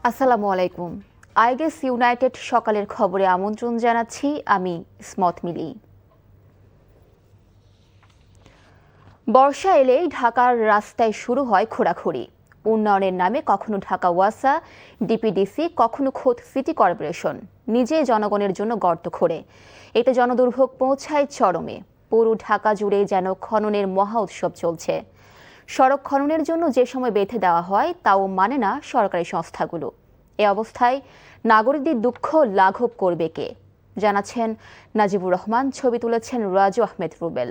আসসালামু আলাইকুম। আইগেস ইউনাইটেড সকালের খবরে আমন্ত্রণ জানাচ্ছি আমি ইসমত মিলি। বর্ষা এলেই ঢাকার রাস্তায় শুরু হয় খোঁড়াখুড়ি। উন্নয়নের নামে কখনো ঢাকা ওয়াসা, ডিপিডিসি, কখনো খোদ সিটি কর্পোরেশন নিজে জনগণের জন্য গর্ত খোঁড়ে। এতে জনদুর্ভোগ পৌঁছায় চরমে। পুরো ঢাকা জুড়ে যেন খননের মহা উৎসব চলছে। সড়ক খননের জন্য যে সময় বেঁধে দেওয়া হয় তাও মানে না সরকারি সংস্থাগুলো। এ অবস্থায় নাগরিকদের দুঃখ লাঘব করবে কে, জানাচ্ছেন নাজিবুর রহমান। ছবি তুলেছেন রাজু আহমেদ রুবেল।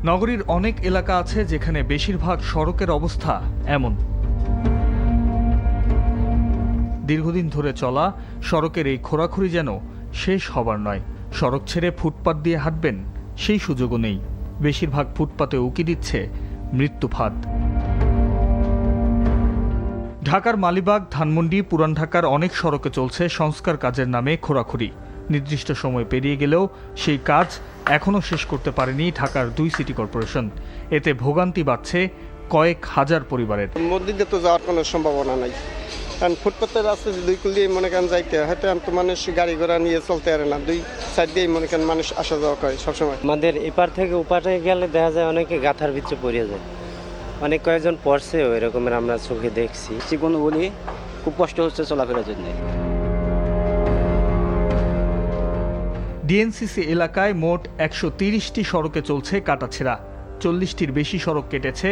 নগরীর অনেক এলাকা আছে যেখানে বেশিরভাগ সড়কের অবস্থা এমন। দীর্ঘদিন ধরে চলা সড়কের এই খোঁড়াখুড়ি যেন শেষ হবার নয়। সড়ক ছেড়ে ফুটপাত দিয়ে হাঁটবেন সেই সুযোগও নেই। বেশিরভাগ ফুটপাতে উকি দিচ্ছে মৃত্যু ফাঁদ। ঢাকার মালিবাগ, ধানমন্ডি, পুরান ঢাকার অনেক সড়কে চলছে সংস্কার কাজের নামে খোঁড়াখুড়ি। নির্দিষ্ট সময় পেরিয়ে গেলেও সেই কাজ এখনও শেষ করতে পারেনি ঢাকার 2 সিটি কর্পোরেশন। এতে ভোগান্তি বাড়ছে কয়েক হাজার পরিবারের। মসজিদে তো যাওয়ার কোনো সম্ভাবনা নাই, কারণ ফুটপাতের রাস্তা দুই কুল দিয়ে মনে করেন যাইতে হয়তো তো মানুষ গাড়ি ঘোড়া নিয়ে চলতে পারে না, দুই সাইড দিয়ে মনে করেন মানুষ আসা যাওয়া করে সবসময়। আমাদের এপার থেকে ওপারে গেলে দেখা যায় অনেকে গাথার ভিতরে পড়ে যায়, অনেক কয়েকজন পড়ছেও এরকমের আমরা চোখে দেখছি। চিকন বলি খুব কষ্ট হচ্ছে চলাফেরার জন্য। ডিএনসিসি এলাকায় মোট 130টি সড়কে চলছে কাটাছেঁড়া। 40টির বেশি সড়ক কেটেছে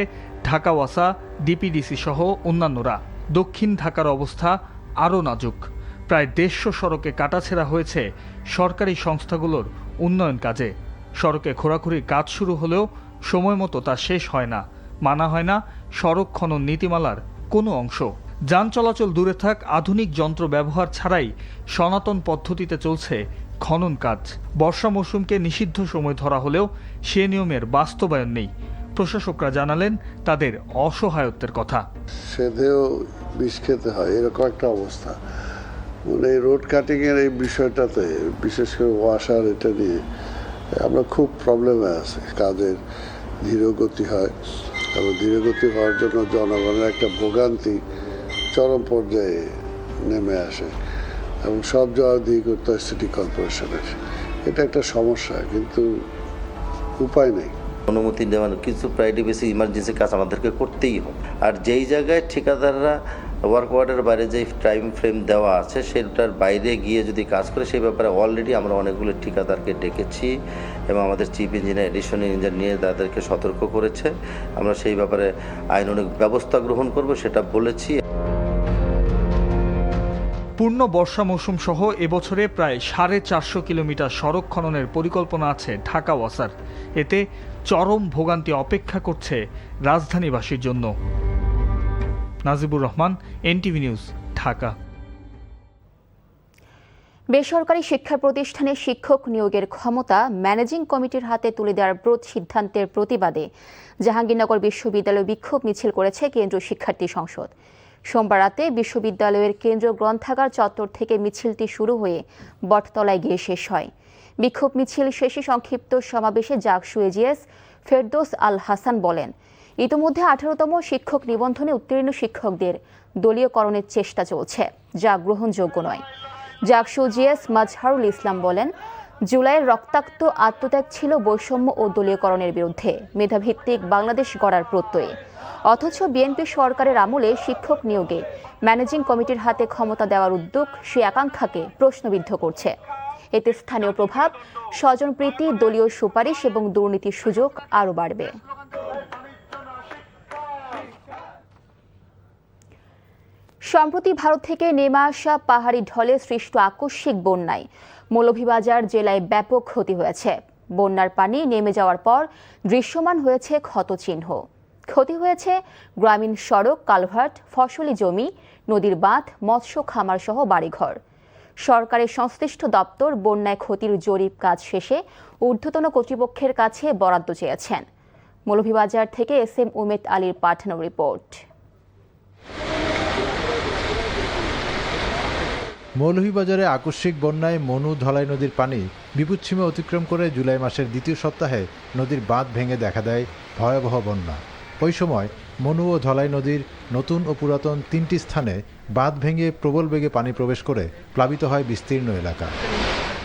ঢাকা ওয়াসা, ডিপিডিসি সহ অন্যান্যরা। দক্ষিণ ঢাকার অবস্থা আরও নাজুক। প্রায় 150 সড়কে কাটাছেঁড়া হয়েছে সরকারি সংস্থাগুলোর উন্নয়ন কাজে। সড়কে খোঁড়াখুড়ির কাজ শুরু হলেও সময় মতো তা শেষ হয় না। মানা হয় না সড়ক খনন নীতিমালার কোনো অংশ। যান চলাচল দূরে থাক, আধুনিক যন্ত্র ব্যবহার ছাড়াই সনাতন পদ্ধতিতে চলছে খনন কাজ। বর্ষা মৌসুমকে নিষিদ্ধ সময় ধরা হলেও সে নিয়মের বাস্তবায়ন নেই। প্রশাসকরা জানালেন তাদের অসহায়ত্বের কথা। সেধেও বিষ খেতে হয়, এরকম একটা অবস্থা। মানে এই রোড কাটিং এর এই বিষয়টাতে, বিশেষ করে ওয়াসার এটা নিয়ে আমরা খুব প্রবলেমে আছি। কাজের ধীরগতি হয় এবং ধীরগতি হওয়ার জন্য জনগণের একটা ভোগান্তি চরম পর্যায়ে নেমে আসে এবং সব জবাবদিহি করতে হয় সিটি কর্পোরেশনের। এটা একটা সমস্যা, কিন্তু উপায় নেই। অনুমতি দেওয়ার কিছু প্রায়োরিটি বেসিক ইমার্জেন্সি কাজ আমাদেরকে করতেই হবে। আর যেই জায়গায় ঠিকাদাররা ওয়ার্ক ওয়ার্ডের বাইরে যে টাইম ফ্রেম দেওয়া আছে সেটার বাইরে গিয়ে যদি কাজ করে, সেই ব্যাপারে অলরেডি আমরা অনেকগুলো ঠিকাদারকে ডেকেছি এবং আমাদের চিফ ইঞ্জিনিয়ার, এডিশনাল ইঞ্জিনিয়ার তাদেরকে সতর্ক করেছে। আমরা সেই ব্যাপারে আইনানুগ ব্যবস্থা গ্রহণ করব সেটা বলেছি। পূর্ণ বর্ষা মৌসুম সহ এবছরে প্রায় 450 কিলোমিটার সড়ক খননের পরিকল্পনা আছে ঢাকা ওয়াসার। এতে চরম ভোগান্তি অপেক্ষা করছে রাজধানীবাসীর জন্য। Najibur Rahman, NTV news, Dhaka. বেসরকারি শিক্ষা প্রতিষ্ঠানে শিক্ষক নিয়োগের ক্ষমতা ম্যানেজিং কমিটির হাতে তুলে দেওয়ার ব্রোড সিদ্ধান্তের প্রতিবাদে জাহাঙ্গীরনগর বিশ্ববিদ্যালয় বিক্ষোভ মিছিল করেছে কেন্দ্রীয় শিক্ষার্থী সংসদ। সোমবার রাতে বিশ্ববিদ্যালয়ের কেন্দ্রীয় গ্রন্থাগার চত্বর থেকে মিছিলটি শুরু হয়ে বটতলায় গিয়ে শেষ হয়। বিক্ষোভ মিছিল শেষে সংক্ষিপ্ত সমাবেশে জাকসু এজিএস ফেরদৌস আল হাসান বলেন, ইতিমধ্যে 18তম শিক্ষক নিবন্ধনে উত্তীর্ণ শিক্ষকদের দলীয়করণের চেষ্টা চলছে, যা গ্রহণযোগ্য নয়। জাকসু জিএস মাজহারুল ইসলাম বলেন, জুলাইয়ের রক্তাক্ত আত্মত্যাগ ছিল বৈষম্য ও দলীয়করণের বিরুদ্ধে মেধাভিত্তিক বাংলাদেশ গড়ার প্রত্যয়ে। অথচ বিএনপি সরকারের আমলে শিক্ষক নিয়োগে ম্যানেজিং কমিটির হাতে ক্ষমতা দেওয়ার উদ্যোগ সে আকাঙ্ক্ষাকে প্রশ্নবিদ্ধ করছে। এতে স্থানীয় প্রভাব, স্বজনপ্রীতি, দলীয় সুপারিশ এবং দুর্নীতির সুযোগ আরও বাড়বে। সম্প্রতি ভারত থেকে নেমে আসা পাহাড়ি ঢলে সৃষ্ট আকস্মিক বন্যায় মৌলভীবাজার জেলায় ব্যাপক ক্ষতি হয়েছে। বন্যার পানি নেমে যাওয়ার পর দৃশ্যমান হয়েছে ক্ষতচিহ্ন। ক্ষতি হয়েছে গ্রামীণ সড়ক, কালভার্ট, ফসলি জমি, নদীর বাঁধ, মৎস্য খামার সহ বাড়িঘর। সরকারের সংশ্লিষ্ট দপ্তর বন্যায় ক্ষতির জরিপ কাজ শেষে ঊর্ধ্বতন কর্তৃপক্ষের কাছে বরাদ্দ চেয়েছেন। মৌলভীবাজার থেকে এসএম উমেদ আলীর পাঠানো রিপোর্ট। মৌলভীবাজারে আকস্মিক বন্যায় মনু ধলাই নদীর পানি বিপদসীমা অতিক্রম করে জুলাই মাসের দ্বিতীয় সপ্তাহে নদীর বাঁধ ভেঙে দেখা দেয় ভয়াবহ বন্যা। ওই সময় মনু ও ধলাই নদীর নতুন ও পুরাতন 3টি স্থানে বাঁধ ভেঙে প্রবল বেগে পানি প্রবেশ করে প্লাবিত হয় বিস্তীর্ণ এলাকা।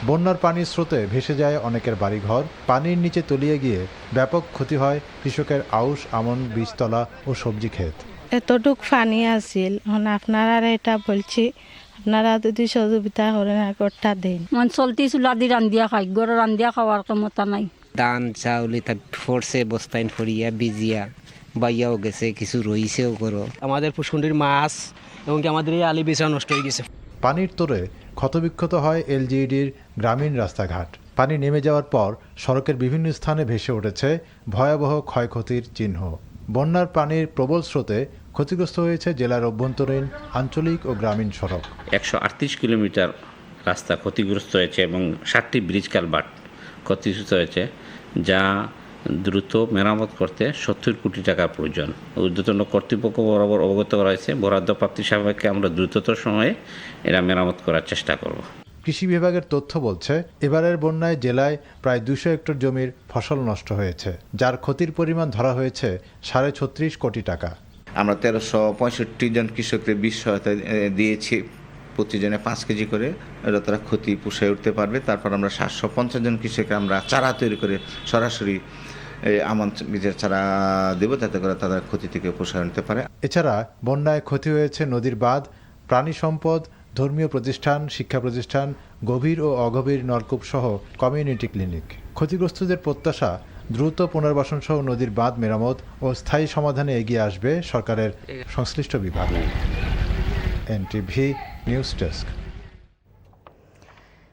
বন্যার পানির স্রোতে ভেসে যায় অনেকের বাড়িঘর, পানির নিচে তলিয়ে গিয়ে ব্যাপক ক্ষতি হয় কৃষকের আউশ, আমন, বীজতলা ও সবজি ক্ষেত। এতটুক পানি আছিল, আপনারা এটা বলছি, আপনারা যদি সহযোগিতা করেন একটা দিন চলতি চুলা দি রান্ধিয়া খাই, গড় রান্ধিয়া খাওয়ার ক্ষমতা নাই। ধান চাউল এটা ফোরসে বস্তাইন ফরিয়া বিজিয়া বাইয়াও গেছে, কিছু রইছেও করো। আমাদের পুষ্কুন্ডির মাছ এবং কি আমাদের এই আলি বেচা নষ্ট হয়ে গেছে। পানির তোরে ক্ষতবিক্ষত হয় এলজিইডির গ্রামীণ রাস্তাঘাট। পানি নেমে যাওয়ার পর সড়কের বিভিন্ন স্থানে ভেসে উঠেছে ভয়াবহ ক্ষয়ক্ষতির চিহ্ন। বন্যার পানির প্রবল স্রোতে ক্ষতিগ্রস্ত হয়েছে জেলার অভ্যন্তরীণ, আঞ্চলিক ও গ্রামীণ সড়ক। 138 কিলোমিটার রাস্তা ক্ষতিগ্রস্ত হয়েছে এবং 7টি ব্রিজ কালভার্ট ক্ষতিগ্রস্ত হয়েছে, যা দ্রুত মেরামত করতে 70 কোটি টাকার প্রয়োজন। ঊর্ধ্বতন কর্তৃপক্ষ বরাবর অবগত করা হয়েছে, বরাদ্দ প্রাপ্তি সাপেক্ষে আমরা দ্রুততর সময়ে এরা মেরামত করার চেষ্টা করব। কৃষি বিভাগের তথ্য বলছে, এবারের বন্যায় জেলায় প্রায় 200 হেক্টর জমির ফসল নষ্ট হয়েছে, যার ক্ষতির পরিমাণ ধরা হয়েছে 36.5 কোটি টাকা। আমরা 1365 জন কৃষকদের বীজ সহায়তা দিয়েছি, প্রতিজনে 5 কেজি করে। এটা তারা ক্ষতি পুষায় উঠতে পারবে। তারপর আমরা 750 জন কৃষককে আমরা চারা তৈরি করে সরাসরি আমন বীজের চারা দেব, যাতে করে তাদের ক্ষতি থেকে পুষায় উঠতে পারে। এছাড়া বন্যায় ক্ষতি হয়েছে নদীর বাঁধ, প্রাণী সম্পদ, ধর্মীয় প্রতিষ্ঠান, শিক্ষা প্রতিষ্ঠান, গভীর ও অগভীর নলকূপ সহ কমিউনিটি ক্লিনিক। ক্ষতিগ্রস্তদের প্রত্যাশা, দ্রুত পুনর্বাসন সহ নদীর বাঁধ মেরামত ও স্থায়ী সমাধানে এগিয়ে আসবে সরকারের সংশ্লিষ্ট বিভাগ। NTV news desk.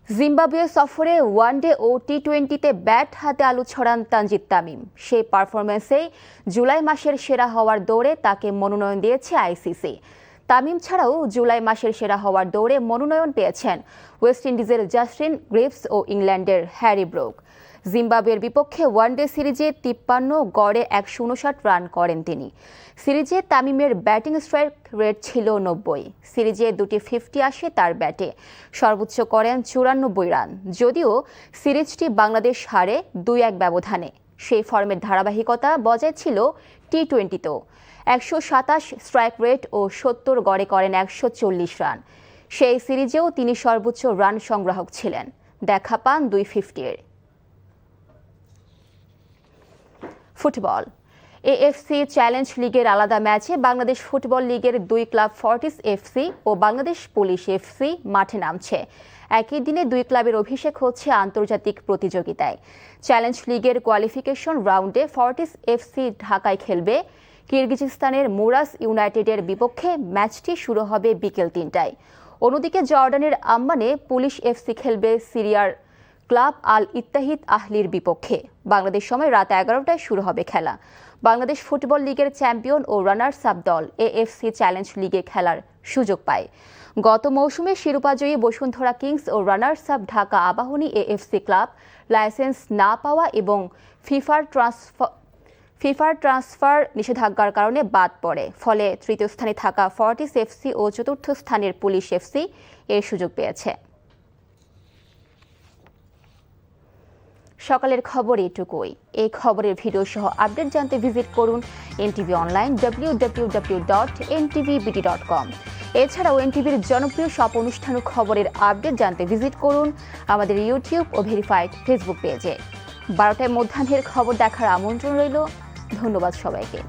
জিম্বাবুয়ে সফরে ওয়ানডে ও টি20তে ব্যাট হাতে আলু ছড়ান তানজিদ তামিম। সেই পারফরম্যান্সেই জুলাই মাসের সেরা হওয়ার দৌড়ে তাকে মনোনয়ন দিয়েছে আইসিসি। তামিম ছাড়াও জুলাই মাসের সেরা হওয়ার দৌড়ে মনোনয়ন পেয়েছেন ওয়েস্ট ইন্ডিজের জাস্টিন গ্রিভস ও ইংল্যান্ডের হ্যারি ব্রুক। জিম্বাবুয়ের বিপক্ষে ওয়ানডে সিরিজে 53 গড়ে 159 রান করেন তিনি। সিরিজে তামিমের ব্যাটিং স্ট্রাইক রেট ছিল 90। সিরিজে 2টি 50 আসে তার ব্যাটে, সর্বোচ্চ করেন 94 রান। যদিও সিরিজটি বাংলাদেশ হারে 2-1 ব্যবধানে, সেই ফর্মের ধারাবাহিকতা বজায় ছিল টি20তেও। 127 স্ট্রাইক রেট ও 70 গড়ে করেন 140 রান। সেই সিরিজেও তিনি সর্বোচ্চ রান সংগ্রাহক ছিলেন, দেখা পান 250-এর। ফুটবল। এএফসি চ্যালেঞ্জ লিগের আলাদা ম্যাচে বাংলাদেশ ফুটবল লিগের 2 ক্লাব ফর্টিস এফসি ও বাংলাদেশ পুলিশ এফসি মাঠে নামছে। একই দিনে 2 ক্লাবের অভিষেক হচ্ছে আন্তর্জাতিক প্রতিযোগিতায়। চ্যালেঞ্জ লিগের কোয়ালিফিকেশন রাউন্ডে ফর্টিস এফসি ঢাকায় খেলবে কিরগিজস্তানের মুরাস ইউনাইটেডের বিপক্ষে। ম্যাচটি শুরু হবে বিকেল 3টায়। অন্যদিকে জর্ডানের আম্মানে পুলিশ এফসি খেলবে সিরিয়ার ক্লাব আল ইত্তাহিদ আহলির বিপক্ষে। বাংলাদেশ সময় রাত 11টায় শুরু হবে খেলা। বাংলাদেশ ফুটবল লিগের চ্যাম্পিয়ন ও রানার্স আপ দল এএফসি চ্যালেঞ্জ লিগে খেলার সুযোগ পায়। গত মৌসুমে শিরোপাজয়ী বসুন্ধরা কিংস ও runners up Dhaka Abahani AFC club licence না পাওয়া এবং ফিফার ট্রান্সফার নিষেধাজ্ঞার কারণে বাদ পড়ে। ফলে তৃতীয় স্থানে থাকা ফর্টিস এফসি ও চতুর্থ স্থানের পুলিশ এফসি এর সুযোগ পেয়েছে। সকালের খবর এটুকুই। এই খবরের ভিডিও সহ আপডেট জানতে ভিজিট করুন এনটিভি অনলাইন www.ntvbd.com। এছাড়াও এনটিভির জনপ্রিয় সব অনুষ্ঠান ও খবরের আপডেট জানতে ভিজিট করুন আমাদের ইউটিউব ও ভেরিফাইড ফেসবুক পেজে। 12টায় মধ্যাহ্নের খবর দেখার আমন্ত্রণ রইল। ধন্যবাদ সবাইকে।